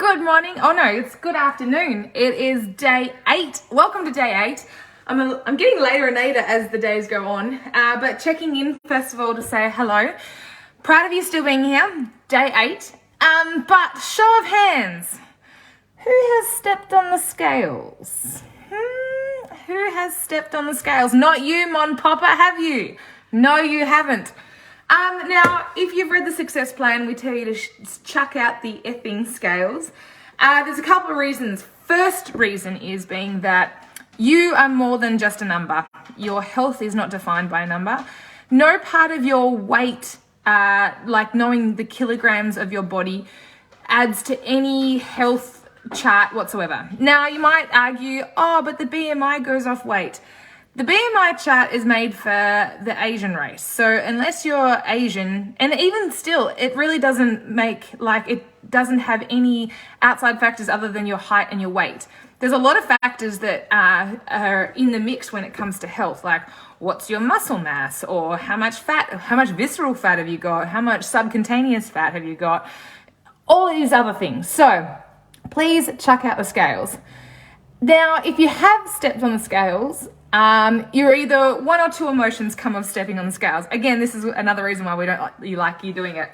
Good morning. Oh no, it's good afternoon. It is day 8. Welcome to day 8. I'm getting later and later as the days go on, but checking in first of all to say hello. Proud of you still being here. Day 8. But show of hands. Who has stepped on the scales? Who has stepped on the scales? Not you, Mon Papa, have you? No, you haven't. Now, if you've read the success plan, we tell you to chuck out the effing scales. There's a couple of reasons. First reason is being that you are more than just a number. Your health is not defined by a number. No part of your weight, like knowing the kilograms of your body, adds to any health chart whatsoever. Now, you might argue, oh, but the BMI goes off weight. The BMI chart is made for the Asian race. So unless you're Asian, and even still, it really doesn't it doesn't have any outside factors other than your height and your weight. There's a lot of factors that are in the mix when it comes to health, like what's your muscle mass, or how much visceral fat have you got, how much subcutaneous fat have you got, all of these other things. So please chuck out the scales. Now, if you have stepped on the scales, you're either one or two emotions come of stepping on the scales. Again, this is another reason why we don't like you doing it.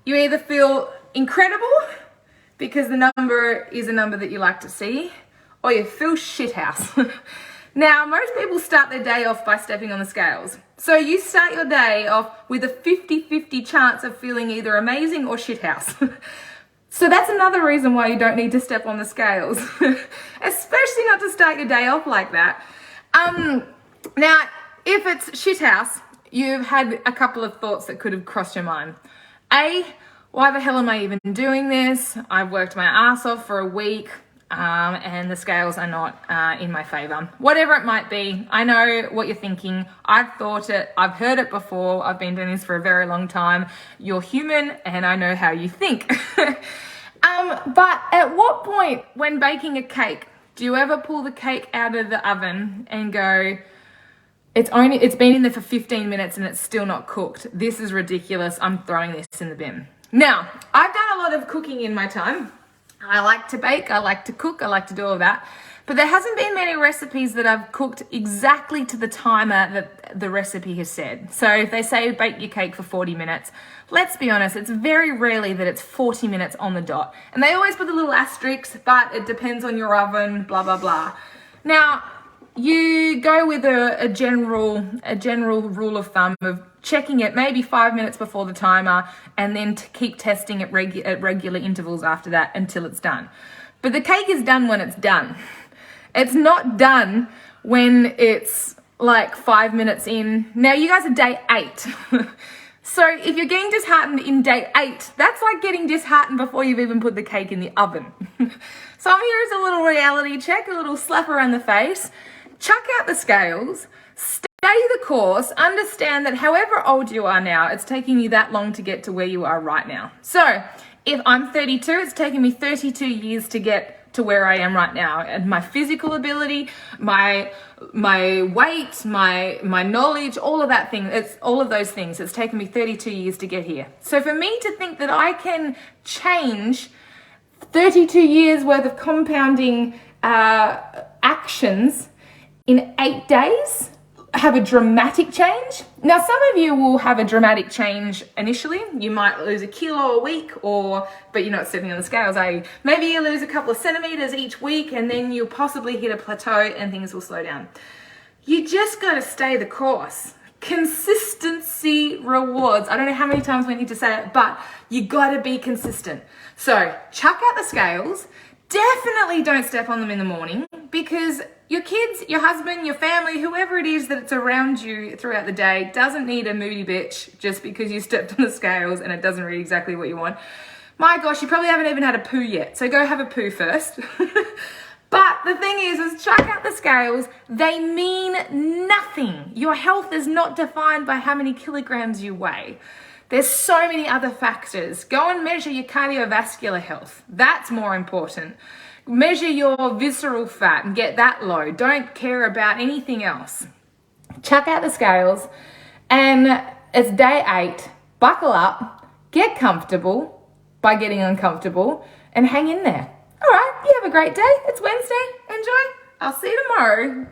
You either feel incredible because the number is a number that you like to see, or you feel shithouse. Now, most people start their day off by stepping on the scales. So you start your day off with a 50-50 chance of feeling either amazing or shithouse. So that's another reason why you don't need to step on the scales, especially not to start your day off like that. Now, if it's shithouse, you've had a couple of thoughts that could have crossed your mind. A, why the hell am I even doing this? I've worked my ass off for a week, and the scales are not in my favor. Whatever it might be, I know what you're thinking. I've thought it. I've heard it before. I've been doing this for a very long time. You're human, and I know how you think. But at what point when baking a cake, do you ever pull the cake out of the oven and go, it's been in there for 15 minutes and it's still not cooked. This is ridiculous. I'm throwing this in the bin. Now, I've done a lot of cooking in my time. I like to bake, I like to cook, I like to do all that. But there hasn't been many recipes that I've cooked exactly to the timer that the recipe has said. So if they say bake your cake for 40 minutes, let's be honest, it's very rarely that it's 40 minutes on the dot. And they always put the little asterisks, but it depends on your oven, blah, blah, blah. Now, you go with a general rule of thumb of checking it maybe 5 minutes before the timer, and then to keep testing at regular intervals after that until it's done. But the cake is done when it's done. It's not done when it's like 5 minutes in. Now, you guys are day 8. So if you're getting disheartened in day 8, that's like getting disheartened before you've even put the cake in the oven. So here's a little reality check, a little slap around the face. Chuck out the scales, stay the course, understand that however old you are now, it's taking you that long to get to where you are right now. So if I'm 32, it's taken me 32 years to get to where I am right now. And my physical ability, my weight, my knowledge, all of that thing, it's all of those things. It's taken me 32 years to get here. So for me to think that I can change 32 years worth of compounding actions in 8 days, have a dramatic change. Now, some of you will have a dramatic change initially. You might lose a kilo a week, but you're not stepping on the scales, are you? Maybe you lose a couple of centimeters each week, and then you'll possibly hit a plateau and things will slow down. You just got to stay the course. Consistency rewards. I don't know how many times we need to say it, but you got to be consistent. So chuck out the scales. Definitely don't step on them in the morning, because your kids, your husband, your family, whoever it is that's around you throughout the day doesn't need a moody bitch just because you stepped on the scales and it doesn't read exactly what you want. My gosh, you probably haven't even had a poo yet, so go have a poo first. But the thing is chuck out the scales. They mean nothing. Your health is not defined by how many kilograms you weigh. There's so many other factors. Go and measure your cardiovascular health. That's more important. Measure your visceral fat and get that low. Don't care about anything else. Chuck out the scales, and it's day 8. Buckle up, get comfortable, by getting uncomfortable, and hang in there. All right, you have a great day. It's Wednesday. Enjoy. I'll see you tomorrow.